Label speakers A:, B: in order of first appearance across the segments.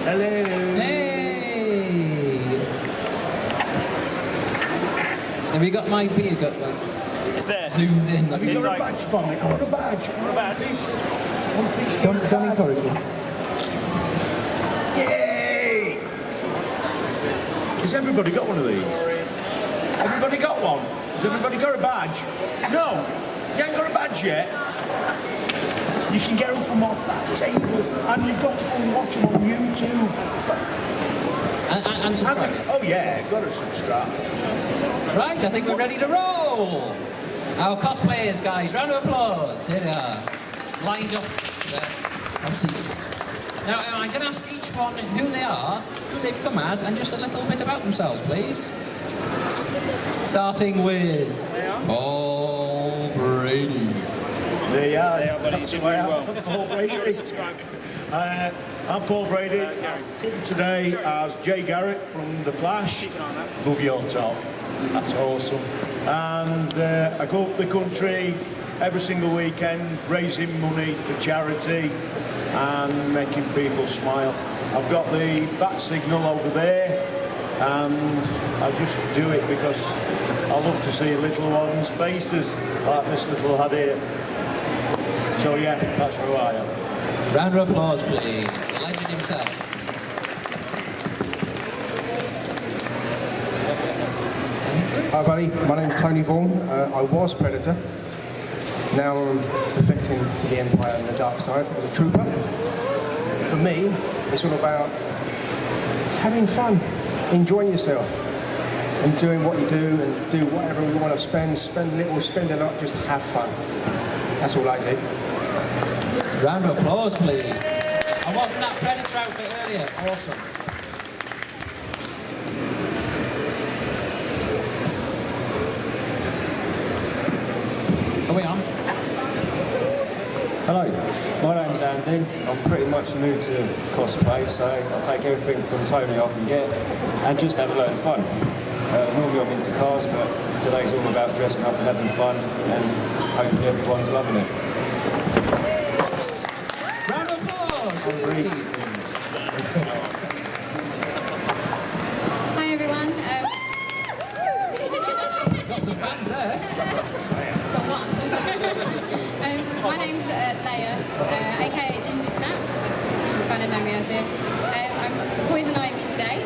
A: Hello.
B: Hey! Have you got my beard got like
C: It's there.
B: zoomed in?
A: Have you
C: It's
A: got a
C: like-
A: badge for me? I want a badge.
C: What about these?
A: One piece.
B: Don't encourage me.
A: Yay! Has everybody got one of these? Everybody got one? Has everybody got a badge? No? You ain't got a badge yet? You can get them from off that table, and you've got to go and watch them on YouTube.
B: And subscribe.
A: Oh yeah, got to subscribe.
B: Right, I think we're ready to roll. Our cosplayers, guys, round of applause. Here they are, lined up on seats. Now, I'm going to ask each one who they are, who they've come as, and just a little bit about themselves, please. Starting with Paul Brady.
A: They are.
C: They are, buddy.
A: That's
C: You
A: why
C: do
A: I'm
C: well.
A: Paul Brady.
C: Be sure to subscribe.
A: I'm Paul Brady. I'm come today as Jay Garrett from The Flash.
C: Keep an eye on that.
A: Love your top. That's awesome. And I go up the country every single weekend, raising money for charity and making people smile. I've got the bat signal over there, and I just do it because I love to see little ones' faces, like this little lad here. So yeah, that's who I am.
B: Round of applause, please. The legend himself.
D: Hi buddy, my name's Tony Vaughan. I was Predator. Now I'm defecting to the Empire and the dark side as a trooper. For me, it's all about having fun, enjoying yourself, and doing what you do and do whatever you want to spend a little, spend a lot, just have fun. That's all I do.
B: Round of applause, please. I wasn't that Predator outfit earlier. Awesome. Are we on?
E: Hello, my name's Andy. I'm pretty much new to cosplay, so I take everything from Tony I can get and just have a load of fun. Normally I'm into cars, but today's all about dressing up and having fun, and hopefully everyone's loving it.
B: Round of applause.
E: Hungry.
F: Hi everyone.
B: Got some fans there.
F: Got one. My name's Leia, aka Ginger Snap. That's what you kind of know me as here. I'm Poison Ivy today,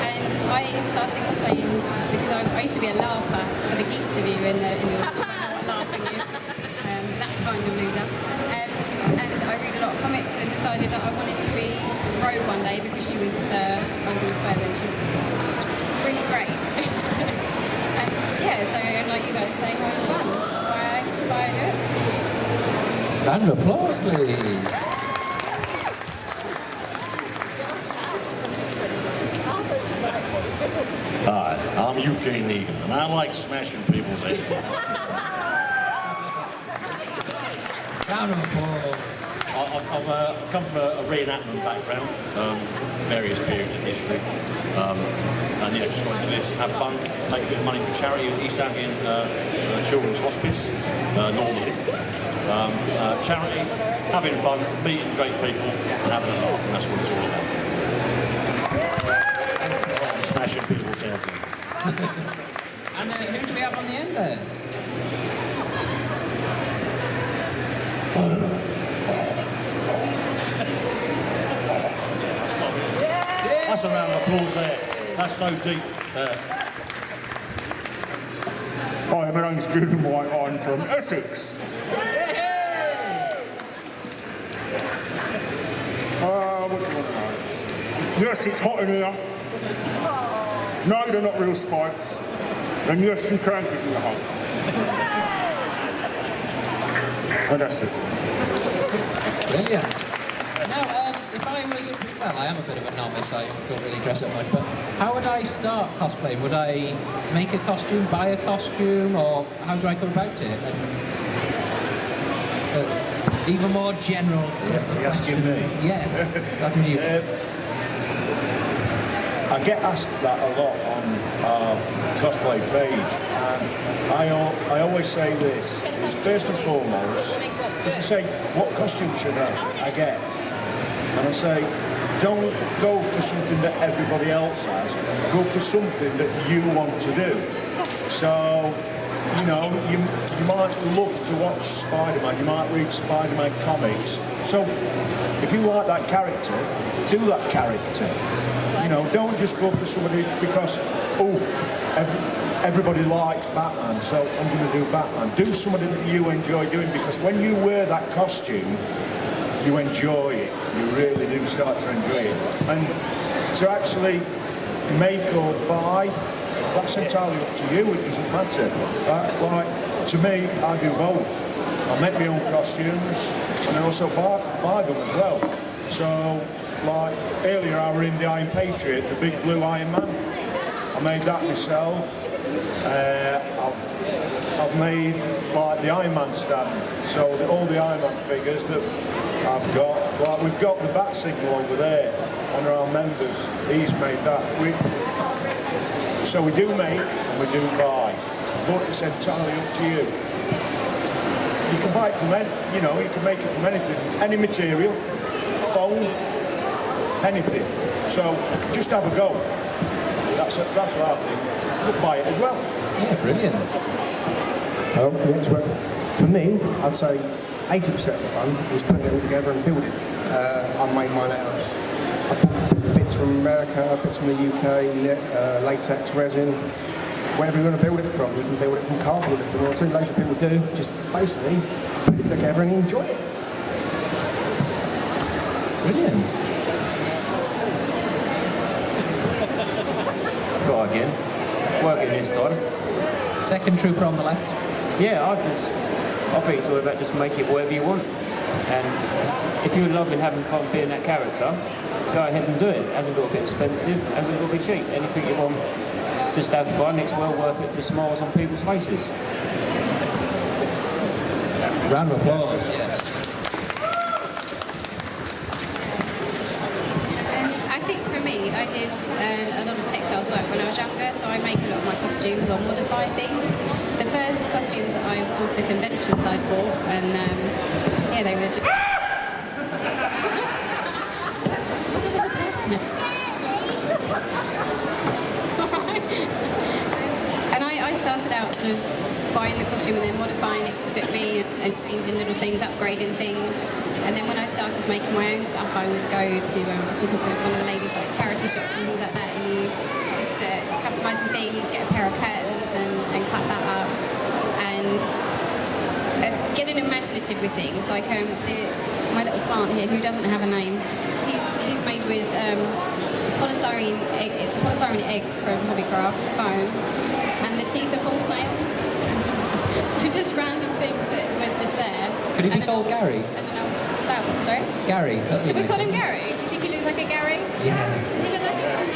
F: and I started cosplaying because I used to be a laugher for the Geeks of you in the what laughing is. That kind of loser. And I read a lot of comics and decided that I wanted to be Rogue one day because she was, I was going to swear then, she's really great. And yeah, so like you guys say, having fun. That's why I do it.
B: Round of applause, please.
G: Hi, I'm UK Negan, and I like smashing people's heads.
B: Round of applause.
G: I've come from a reenactment background, various periods in history, and yeah, just got into this, have fun, make a bit of money for charity at East Anglian Children's Hospice, normally. Charity, having fun, meeting great people, and having a laugh, and that's what it's all about. Smashing people's heads in.
B: And who do we have on the end there?
G: That's a round of applause there. That's so deep there.
H: Hi, my name's Julian White. I'm from Essex. What do you want to know? Yes, it's hot in here. No, they're not real spikes. And yes, you can give me a hug. And that's it.
B: Brilliant. Now, if I was, well, I am a bit of a novice, I don't really dress up much, but how would I start cosplaying? Would I make a costume, buy a costume, or how do I go about it? Even more general.
A: Are you asking me?
B: Yes, talking to you.
A: I get asked that a lot on our cosplay page, and I always say this, is first and foremost, because they say, what costume should I get? And I say, don't go for something that everybody else has. Go for something that you want to do. So, you know, you might love to watch Spider-Man, you might read Spider-Man comics. So, if you like that character, do that character. You know, don't just go for somebody because, everybody likes Batman, so I'm going to do Batman. Do something that you enjoy doing, because when you wear that costume, you enjoy it. You really do start to enjoy it. And to actually make or buy, that's entirely up to you. It doesn't matter. Like, to me, I do both. I make my own costumes, and I also buy them as well. So, like, earlier I were in the Iron Patriot, the big blue Iron Man. I made that myself. I've made, like, the Iron Man stand. So all the Iron Man figures that I've got, like, we've got the bat signal over there, one of our members, he's made that. So we do make and we do buy, but it's entirely up to you. You can buy it from you know, you can make it from anything, any material, foam, anything. So just have a go. That's what I think. But buy it as well.
B: Yeah, brilliant.
D: Yes, well, for me, I'd say 80% of the fun is putting it all together and building. I made mine out of bits from America, bits from the UK, latex, resin, wherever you want to build it from. You can build it from cardboard if you want to. Loads of people do. Just basically put it together and enjoy it.
B: Brilliant.
E: Try again. Working this time.
B: Second trooper on the left.
E: Yeah, I think it's all about just make it whatever you want. And if you're loving having fun being that character, go ahead and do it. It hasn't got to be expensive, it hasn't got to be cheap. Anything you want, just have fun. It's well worth it for the smiles on people's faces.
B: Round of applause. Yes.
F: I think for me, I did a lot of textiles work when I was younger, so I make a lot of my costumes or modify things. The first costumes that I wore to conventions I bought, and yeah, they were just... There was a person. And I started out sort of buying the costume and then modifying it to fit me and changing little things, upgrading things. And then when I started making my own stuff, I would go to, I was talking to one of the ladies, like charity shops and things like that, and you just customising things, get a pair of curtains and cut that up. And getting imaginative with things, like my little plant here, who doesn't have a name, he's made with polystyrene egg. It's a polystyrene egg from Hobbycraft, foam, and the teeth are full snails. So just random things that were just there.
B: Could he be called Gary?
F: I don't know. That one, sorry?
B: Gary.
F: Should we call him Gary? Do you think he looks like a Gary?
B: Yeah.
F: Does he look like a Gary?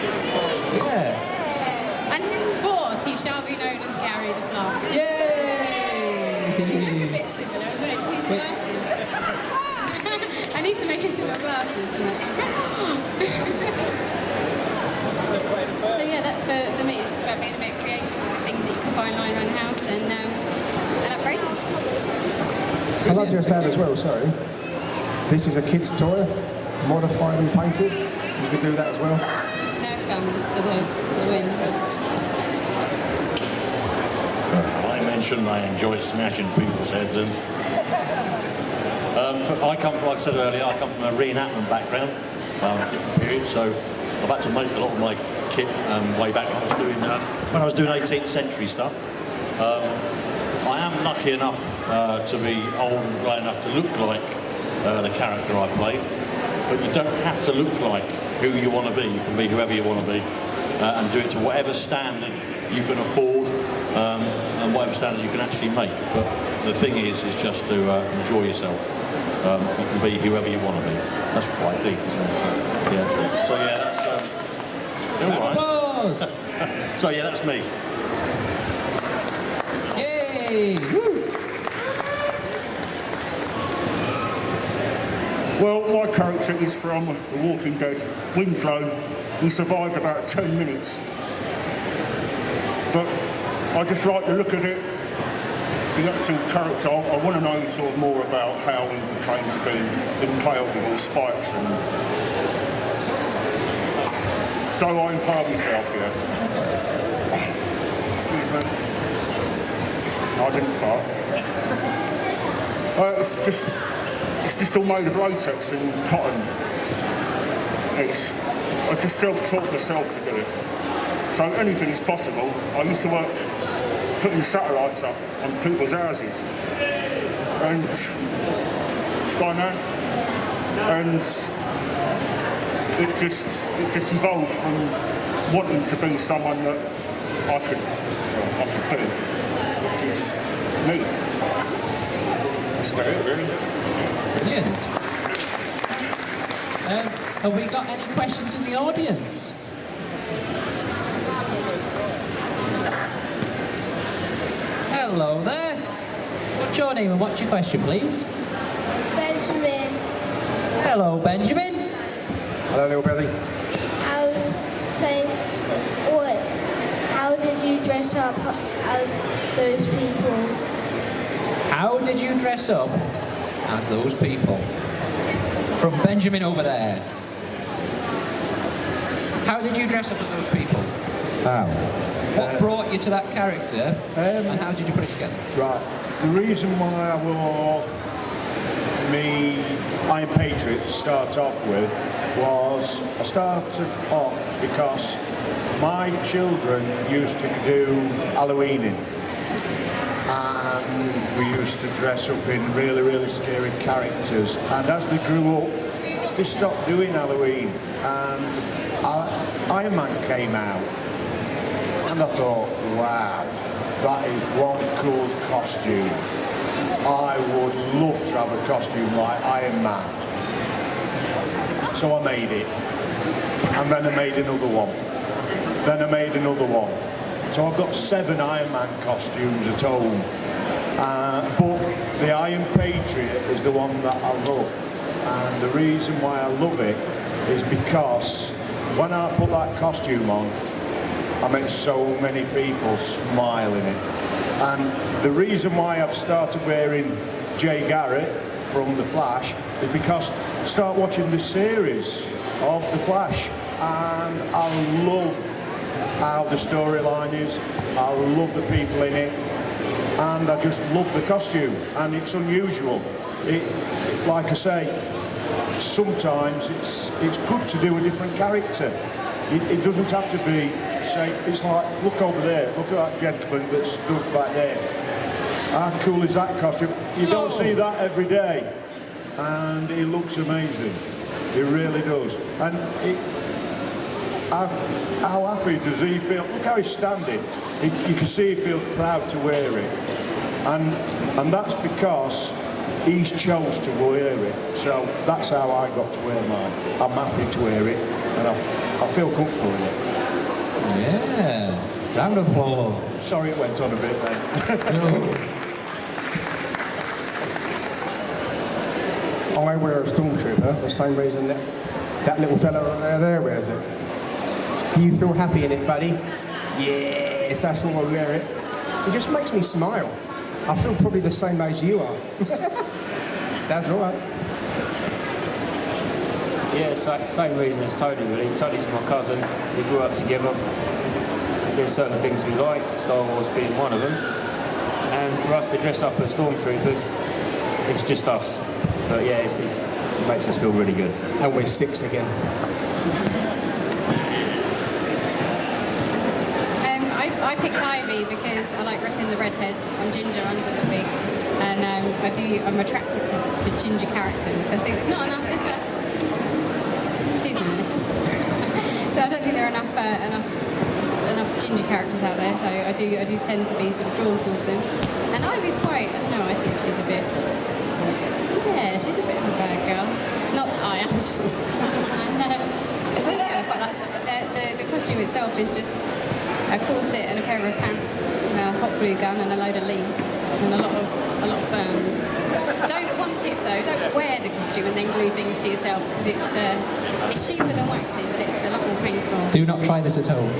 B: Yeah.
F: And henceforth, he shall be known as Gary the Plant.
B: Yay!
F: He looks a bit similar as well. He just needs glasses. I need to make him similar glasses. So yeah, that's for me. It's just about being a bit creative with the things that you can find lying around the house and upgrade them.
D: Can I just add as well, sorry, this is a kid's toy, modified and painted. You could do that as well.
F: Nerf guns for the win.
G: I mentioned I enjoy smashing people's heads in. I come from, like I said earlier, I come from a reenactment background, different period, so I've had to make a lot of my kit way back when I was doing 18th century stuff. I am lucky enough to be old and grey enough to look like the character I play, but you don't have to look like who you want to be. You can be whoever you want to be and do it to whatever standard you can afford and whatever standard you can actually make. But the thing is just to enjoy yourself. You can be whoever you want to be. That's quite deep, isn't it? Yeah. So yeah, that's all right.
B: Applause!
G: So yeah, that's me.
B: Yay! Woo!
H: Well, my character is from The Walking Dead, Winslow. He survived about 10 minutes. But I just like the look of it, the actual character. I want to know sort of more about how he became to be impaled with all spikes and So I employ myself, yeah. Excuse me. I didn't fart. It's just all made of latex and cotton. I just self-taught myself to do it. So anything is possible. I used to work putting satellites up on people's houses. And it's gone now. And it just evolved from wanting to be someone that I could do, which is me. That's about it, really.
B: Brilliant. Have we got any questions in the audience? Hello there. What's your name and what's your question, please?
C: Benjamin.
B: Hello, Benjamin.
D: Hello, little Billy.
C: I was saying, how did you dress up as those people?
B: How did you dress up as those people? From Benjamin over there. How did you dress up as those people?
A: How?
B: What brought you to that character, and how did you put it together?
A: Right. The reason why I wore me Iron Patriot to start off with was I started off because my children used to do Halloweening, and we used to dress up in really, really scary characters. And as they grew up, they stopped doing Halloween, and Iron Man came out. And I thought, wow, that is one cool costume. I would love to have a costume like Iron Man. So I made it. And then I made another one. Then I made another one. So I've got 7 Iron Man costumes at home. But the Iron Patriot is the one that I love. And the reason why I love it is because when I put that costume on, I met so many people smiling it. And the reason why I've started wearing Jay Garrett from The Flash is because I start watching the series of The Flash, and I love how the storyline is. I love the people in it, and I just love the costume. And it's unusual. Like I say, sometimes it's good to do a different character. It doesn't have to be, say, it's like, look over there, look at that gentleman that stood back there. How cool is that costume? You don't see that every day. And it looks amazing. It really does. And how happy does he feel? Look how he's standing. You can see he feels proud to wear it. And that's because he's chose to wear it. So that's how I got to wear mine. I'm happy to wear it, and I feel comfortable in it.
B: Yeah. Round of applause.
A: Sorry it went on a bit then.
D: I wear a stormtrooper, the same reason that little fella over there wears it. Do you feel happy in it, buddy? Yes, that's why I wear it. It just makes me smile. I feel probably the same age you are. That's all right.
E: Yeah, same reason as Tony, really. Tony's my cousin. We grew up together. There's certain things we like, Star Wars being one of them. And for us to dress up as stormtroopers, it's just us. But yeah, it makes us feel really good.
D: And we're 6 again.
F: I picked Ivy because I like repping the redhead. I'm ginger under the wig, and I'm attracted to ginger characters. I think it's not enough, is there? Excuse me a minute. So I don't think there are enough ginger characters out there. So I do tend to be sort of drawn towards them. And Ivy's quite, I don't know, I think she's a bit, yeah, she's a bit of a bad girl. Not that I am at all. And so yeah, I quite like the costume itself is just a corset and a pair of pants, and a hot glue gun and a load of leaves and a lot of burns. Don't want it though. Don't wear the costume and then glue things to yourself because it's cheaper than waxing, but it's a lot more painful.
B: Do not try this at home.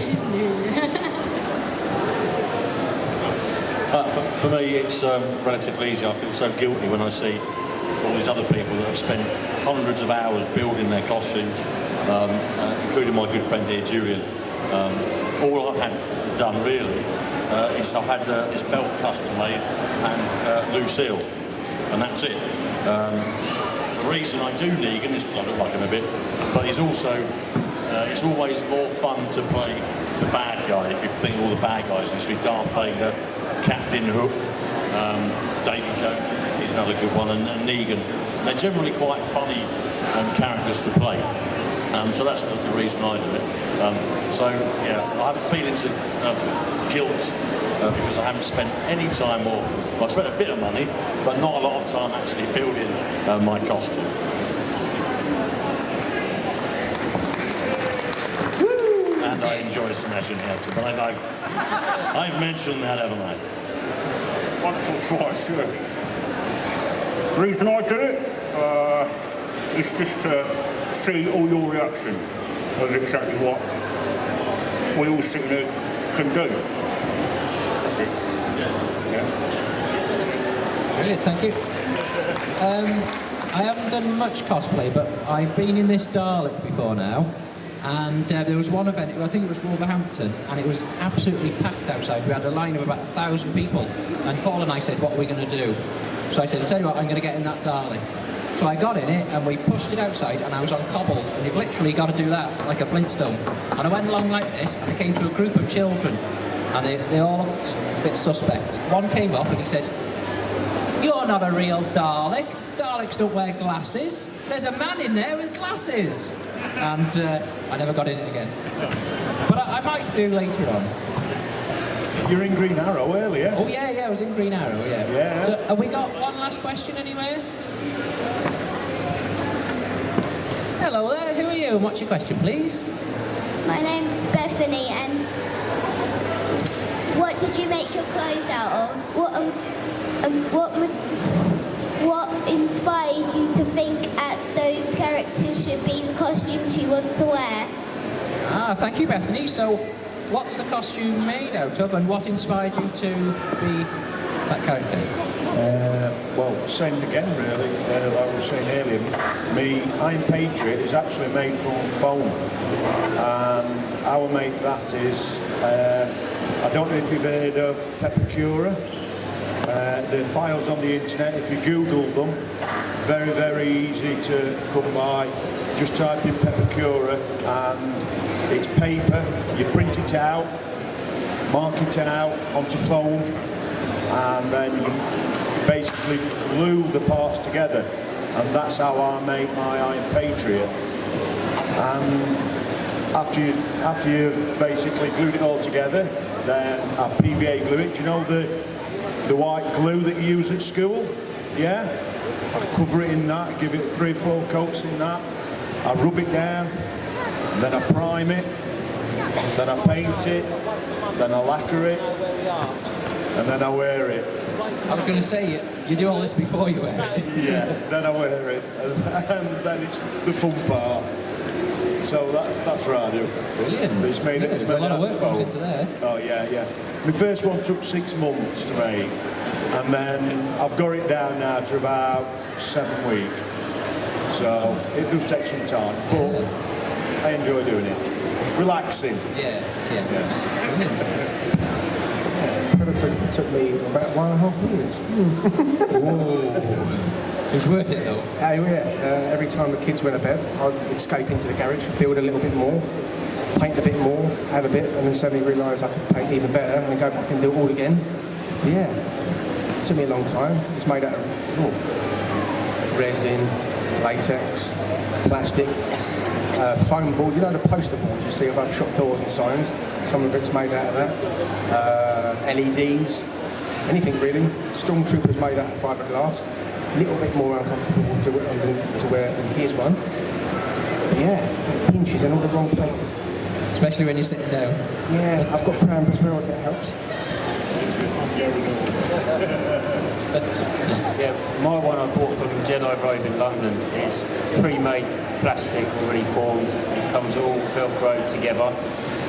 G: For me, it's relatively easy. I feel so guilty when I see all these other people that have spent hundreds of hours building their costumes, including my good friend here, Julian. All I've had done really is I've had this belt custom made and Lucille, and that's it. The reason I do Negan is because I look like him a bit, but it's also it's always more fun to play the bad guy. If you think of all the bad guys, you see Darth Vader, Captain Hook, Davy Jones is another good one, and Negan. They're generally quite funny characters to play. So that's the reason I do it. So yeah, I have feelings of guilt because I haven't spent any time, or well, I've spent a bit of money, but not a lot of time actually building my costume. Woo! And I enjoy smashing heads, but I've mentioned that, haven't I?
H: Once or twice, sure. The reason I do it is just to see all your reaction of exactly what we all sitting there can do. That's it. Yeah.
B: Brilliant, thank you. I haven't done much cosplay, but I've been in this Dalek before now, and there was one event, I think it was Wolverhampton, and it was absolutely packed outside. We had a line of about 1,000 people, and Paul and I said, what are we going to do? So I said, tell you what, I'm going to get in that Dalek. So I got in it, and we pushed it outside, and I was on cobbles, and you've literally got to do that, like a Flintstone. And I went along like this, and I came to a group of children, and they all looked a bit suspect. One came up, and he said, you're not a real Dalek. Daleks don't wear glasses. There's a man in there with glasses. And I never got in it again. But I might do later on.
A: You're in Green Arrow earlier.
B: Oh, yeah, I was in Green Arrow, yeah.
A: Yeah.
B: So have we got one last question anywhere? Hello there, who are you and what's your question, please?
C: My name's Bethany, and what did you make your clothes out of? What inspired you to think that those characters should be the costumes you want to wear?
B: Ah, thank you, Bethany. So, what's the costume made out of, and what inspired you to be that character?
A: Well, same again really, like I was saying earlier, me Iron Patriot is actually made from foam, and how I make that is, I don't know if you've heard of Peppercura. The files on the internet, if you Google them, very, very easy to come by. Just type in Peppercura and it's paper, you print it out, mark it out onto foam, and then you basically glue the parts together, and that's how I make my Iron Patriot. And after you've basically glued it all together, then I PVA glue it. Do you know the white glue that you use at school? Yeah? I cover it in that, give it 3 or 4 coats in that. I rub it down, then I prime it, then I paint it, then I lacquer it, and then I wear it.
B: I was going to say, you do all this before you wear it.
A: Yeah, then I wear it, and then it's the fun part. So that's what I do.
B: Brilliant.
A: It's made,
B: yeah, there's a lot of work goes into there.
A: Oh yeah. My first one took 6 months to make, and then I've got it down now to about 7 weeks. So it does take some time, but I enjoy doing it. Relaxing.
B: Yeah. Brilliant.
D: Predator took me about 1.5 years.
B: Whoa. It's worth it though.
D: Every time the kids went to bed, I'd escape into the garage, build a little bit more, paint a bit more, add a bit, and then suddenly realise I could paint even better, and then go back and do it all again. So yeah, it took me a long time. It's made out of resin, latex, plastic, foam board. You know the poster boards you see above shop doors and signs? Some of it's made out of that. LEDs, anything really. Stormtroopers made out of fiberglass. A little bit more uncomfortable to wear than here's one. But yeah, it pinches in all the wrong places.
B: Especially when you're sitting down.
D: Yeah, I've got cramp as well, if that helps.
E: Yeah, my one I bought from Jedi Road in London. It's pre-made plastic, already formed. It comes all Velcro together.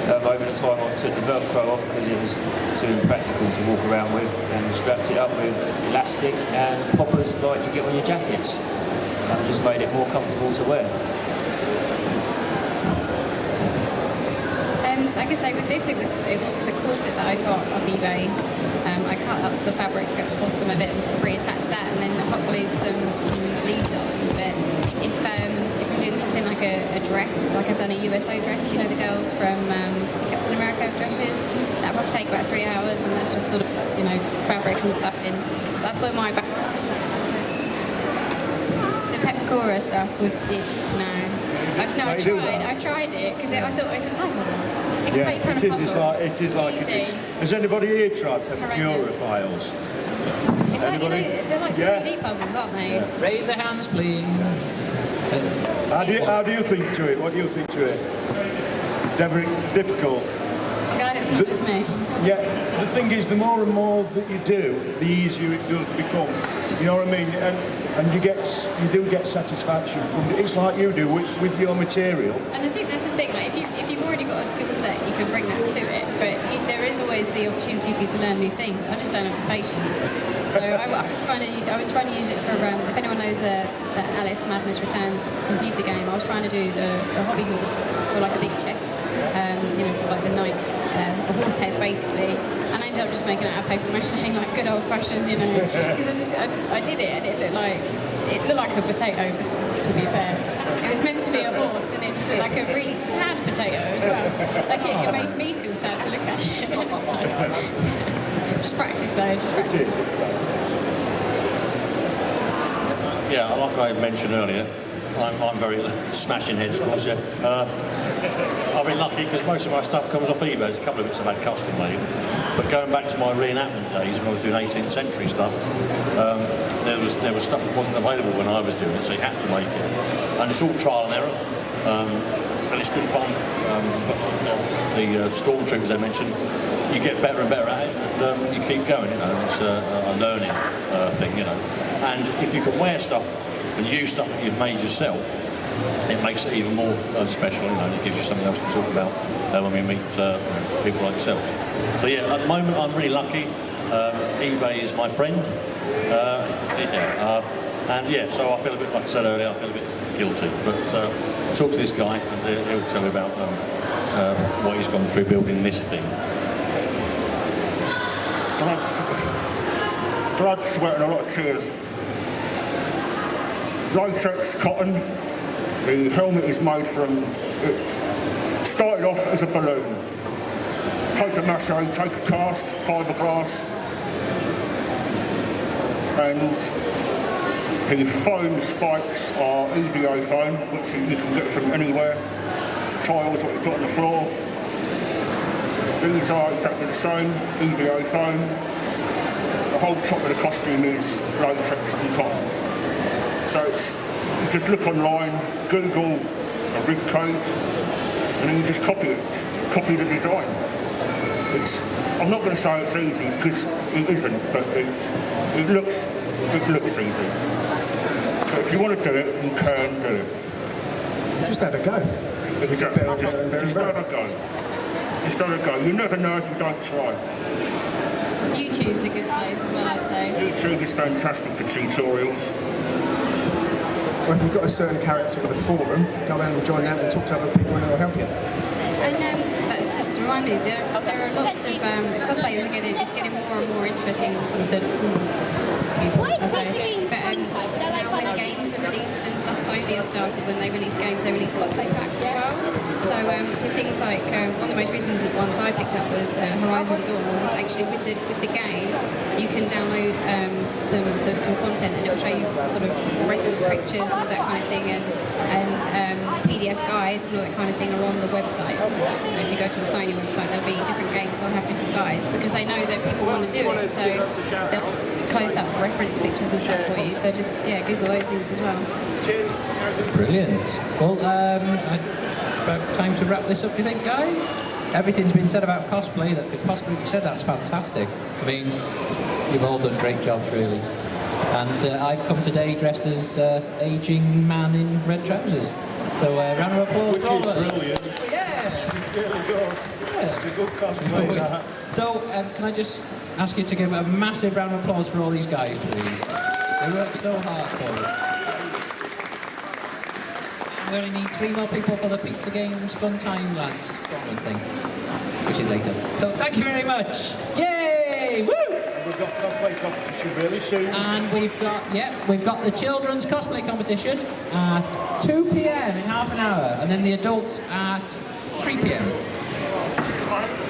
E: Over the time I took the Velcro off because it was too impractical to walk around with, and strapped it up with elastic and poppers like you get on your jackets. And just made it more comfortable to wear.
F: like I say, with this, it was just a corset that I got off eBay. I cut up the fabric at the bottom of it and sort of reattached that, and then hot glued some leaves on. But if I'm doing something like a dress, like I've done a USO dress, you know, the girls from Captain America dresses, that would take about 3 hours, and that's just sort of, you know, fabric and stuff in. That's where my the Pepcora stuff would be, no. I tried it because I thought it was a puzzle. It's paper and a puzzle.
A: It is like it is. Has anybody here tried Pepcora files?
F: It's like, you know, they're like 3D puzzles, aren't they?
A: Yeah.
B: Raise your hands, please.
A: How do you think to it? What do you think to it? Difficult?
F: God, it's not just me.
A: Yeah, the thing is, the more and more that you do, the easier it does become. You know what I mean? And you do get satisfaction from it. It's like you do with your material.
F: And I think that's the thing. Like, if you've already got a skill set, you can bring that to it. But there is always the opportunity for you to learn new things. I just don't have the patience. So I was trying to use it for, if anyone knows the Alice Madness Returns computer game, I was trying to do the hobby horse for like a big chess, you know, sort of like the knight, the horse head basically. And I ended up just making it out of paper mache, like good old fashioned, you know, because I did it and it looked like a potato, to be fair. It was meant to be a horse and it just looked like a really sad potato as well. Like it made me feel sad to look at it. Just practice though, just practice.
G: Yeah, like I mentioned earlier, I'm very smashing heads, of course. Yeah. I've been lucky because most of my stuff comes off eBay. There's a couple of bits I've had custom made. But going back to my reenactment days when I was doing 18th century stuff, there was stuff that wasn't available when I was doing it, so you had to make it. And it's all trial and error, and it's good fun. The stormtroopers I mentioned, you get better and better at it, and you keep going. You know, it's a learning thing. You know, and if you can wear stuff and use stuff that you've made yourself, it makes it even more special. You know, and it gives you something else to talk about when we meet people like yourself. So yeah, at the moment I'm really lucky. eBay is my friend. And yeah, so I feel a bit, like I said earlier, I feel a bit guilty. But talk to this guy, and he'll tell me about what he's gone through building this thing.
H: Blood, sweat and a lot of tears. Latex, cotton. The helmet is made from, it started off as a balloon. Paper mache, take a cast, fiberglass, and the foam spikes are EVO foam, which you can get from anywhere. Tiles, what you put on the floor. These are exactly the same, EVO foam. The whole top of the costume is latex and cotton. So you just look online, Google a rig code, and then you just copy it, just copy the design. I'm not going to say it's easy because it isn't, but it looks easy. But if you want to do it, you can do it.
D: Just have a go.
H: Exactly. Just have a go. Just have a go. You never know if you don't try.
F: YouTube's a good place as well, I'd say.
H: YouTube is fantastic for tutorials.
D: Or if you've got a certain character with a forum, go around and join that and talk to other people and they'll help you.
F: And that's just to remind me, there are lots of cosplayers are getting more and more interesting to sort of the
C: Why is it
F: now when games are released and stuff, Sony have started, when they release games, they release cosplay packs as well. So with things like, one of the most recent ones I picked up was Horizon Dawn. Actually with the game, you can download some content and it will show you sort of reference pictures and all that kind of thing, and PDF guides and all that kind of thing are on the website. So if you go to the Sony website, there'll be different games that'll have different guides because they know that people want to do it. So they'll close up reference pictures and stuff for you. So just Google those things as well.
B: Cheers. Brilliant. Well, about time to wrap this up, do you think, guys? Everything's been said about cosplay that could possibly be said. That's fantastic. I mean, you've all done great jobs, really. And I've come today dressed as aging man in red trousers. So round of applause.
A: Which is brilliant.
B: Yeah.
A: It's really good.
B: Yeah.
A: It's a good cosplay, that.
B: So can I just ask you to give a massive round of applause for all these guys, please? They worked so hard for us. We only need 3 more people for the Pizza Games Funtimes lads thing. which is later. So thank you very much. Yay! Woo!
A: We've got cosplay competition really soon.
B: And we've got the children's cosplay competition at 2 p.m. in half an hour, and then the adults at 3 p.m.